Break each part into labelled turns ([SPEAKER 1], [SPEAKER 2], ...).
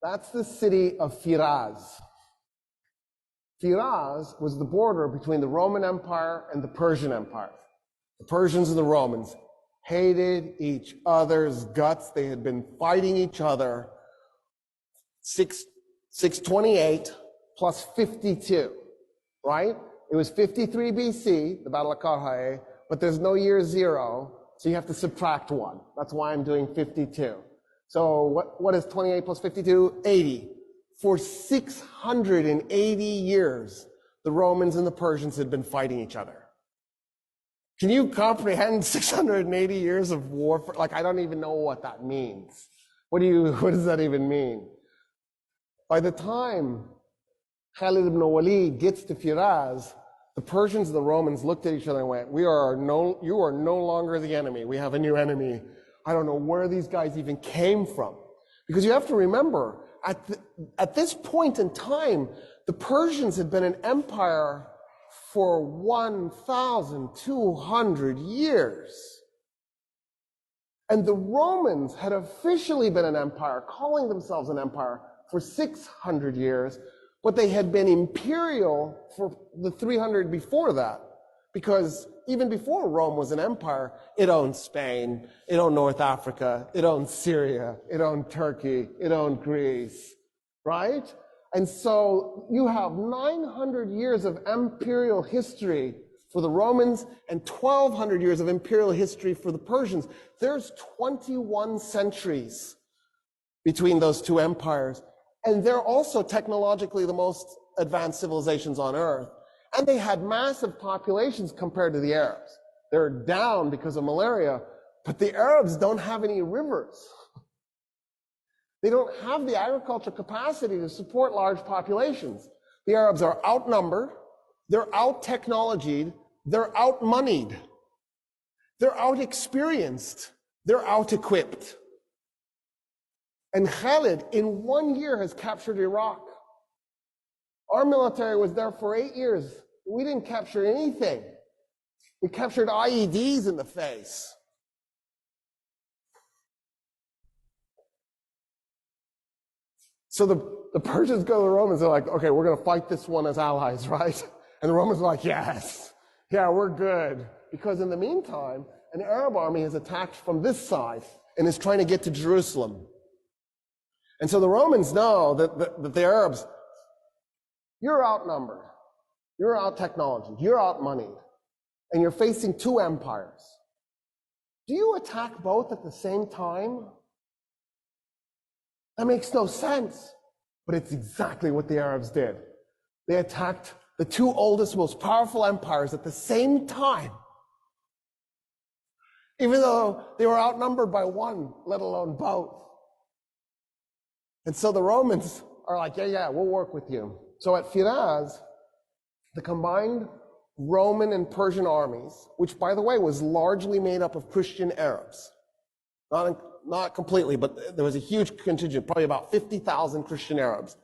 [SPEAKER 1] That's the city of Firaz. Firaz was the border between the Roman Empire and the Persian Empire. The Persians and the Romans hated each other's guts. They had been fighting each other 628 plus 52, right? It was 53 BC, the Battle of Karhae, but there's no year zero, so you have to subtract one. That's why I'm doing 52. So what is 28 plus 52? 80. For 680 years, the Romans and the Persians had been fighting each other. Can you comprehend 680 years of warfare? Like, I don't even know what that means. What does that even mean? By the time Khalid ibn Walid gets to Firaz, the Persians and the Romans looked at each other and went, you are no longer the enemy. We have a new enemy. I don't know where these guys even came from. Because you have to remember, at this point in time, the Persians had been an empire for 1,200 years. And the Romans had officially been an empire, calling themselves an empire, for 600 years, but they had been imperial for the 300 before that. Because even before Rome was an empire, it owned Spain, it owned North Africa, it owned Syria, it owned Turkey, it owned Greece, right? And so you have 900 years of imperial history for the Romans and 1,200 years of imperial history for the Persians. There's 21 centuries between those two empires. And they're also technologically the most advanced civilizations on Earth. And they had massive populations compared to the Arabs. They're down because of malaria, but the Arabs don't have any rivers. They don't have the agricultural capacity to support large populations. The Arabs are outnumbered, they're out-technologied, they're out-moneyed, they're out-experienced, they're out-equipped. And Khalid, in 1 year, has captured Iraq. Our military was there for 8 years. We didn't capture anything. We captured IEDs in the face. So the Persians go to the Romans, they're like, okay, we're going to fight this one as allies, right? And the Romans are like, yes, yeah, we're good. Because in the meantime, an Arab army has attacked from this side and is trying to get to Jerusalem. And so the Romans know that the Arabs, you're outnumbered, you're out-technology, you're out-moneyed, and you're facing two empires. Do you attack both at the same time? That makes no sense, but it's exactly what the Arabs did. They attacked the two oldest, most powerful empires at the same time, even though they were outnumbered by one, let alone both. And so the Romans are like, yeah, we'll work with you. So at Firaz, the combined Roman and Persian armies, which by the way was largely made up of Christian Arabs, not completely, but there was a huge contingent, probably about 50,000 Christian Arabs.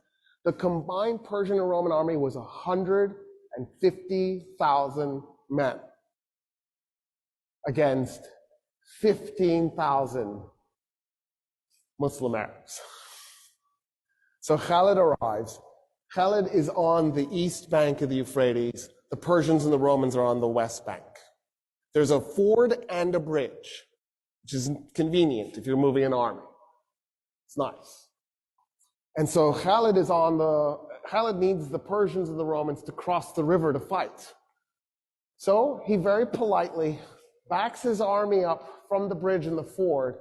[SPEAKER 1] The combined Persian and Roman army was 150,000 men against 15,000 Muslim Arabs. So Khalid arrives. Khalid is on the east bank of the Euphrates. The Persians and the Romans are on the west bank. There's a ford and a bridge, which is convenient if you're moving an army. It's nice. And so Khalid needs the Persians and the Romans to cross the river to fight. So he very politely backs his army up from the bridge and the ford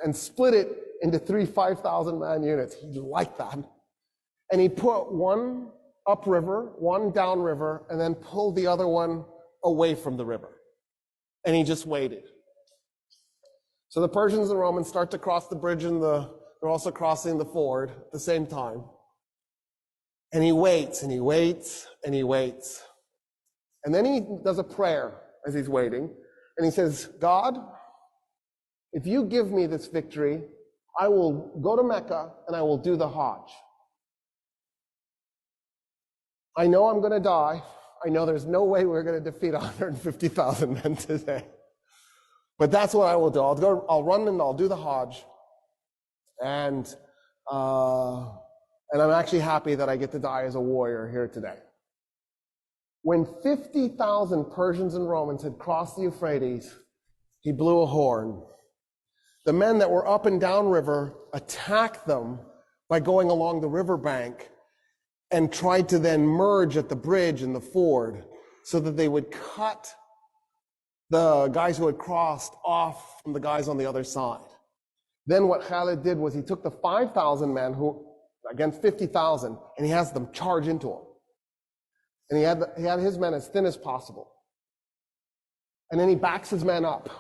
[SPEAKER 1] and split it into 3 5,000-man units. He liked that. And he put one upriver, one downriver, and then pulled the other one away from the river. And he just waited. So the Persians and the Romans start to cross the bridge and they're also crossing the ford at the same time. And he waits and he waits and he waits. And then he does a prayer as he's waiting. And he says, God, if you give me this victory, I will go to Mecca and I will do the Hajj. I know I'm going to die. I know there's no way we're going to defeat 150,000 men today. But that's what I will do. I'll run and I'll do the Hajj. And And I'm actually happy that I get to die as a warrior here today. When 50,000 Persians and Romans had crossed the Euphrates, he blew a horn. The men that were up and down river attacked them by going along the riverbank and tried to then merge at the bridge and the ford so that they would cut the guys who had crossed off from the guys on the other side. Then what Khalid did was he took the 5,000 men who against 50,000 and he has them charge into him. And he had his men as thin as possible. And then he backs his men up.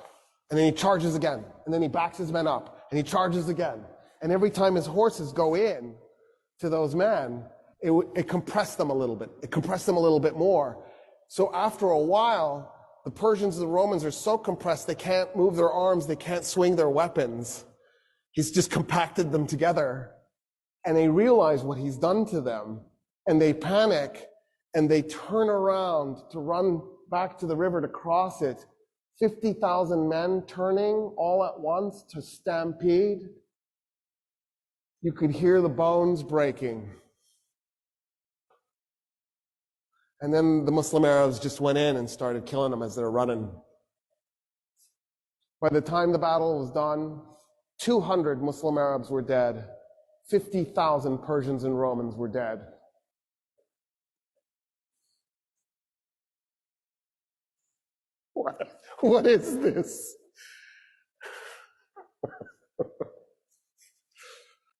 [SPEAKER 1] And then he charges again. And then he backs his men up. And he charges again. And every time his horses go in to those men, it compressed them a little bit. It compressed them a little bit more. So after a while, the Persians and the Romans are so compressed they can't move their arms, they can't swing their weapons. He's just compacted them together. And they realize what he's done to them. And they panic. And they turn around to run back to the river to cross it. 50,000 men turning all at once to stampede. You could hear the bones breaking. And then the Muslim Arabs just went in and started killing them as they're running. By the time the battle was done, 200 Muslim Arabs were dead. 50,000 Persians and Romans were dead. What is this?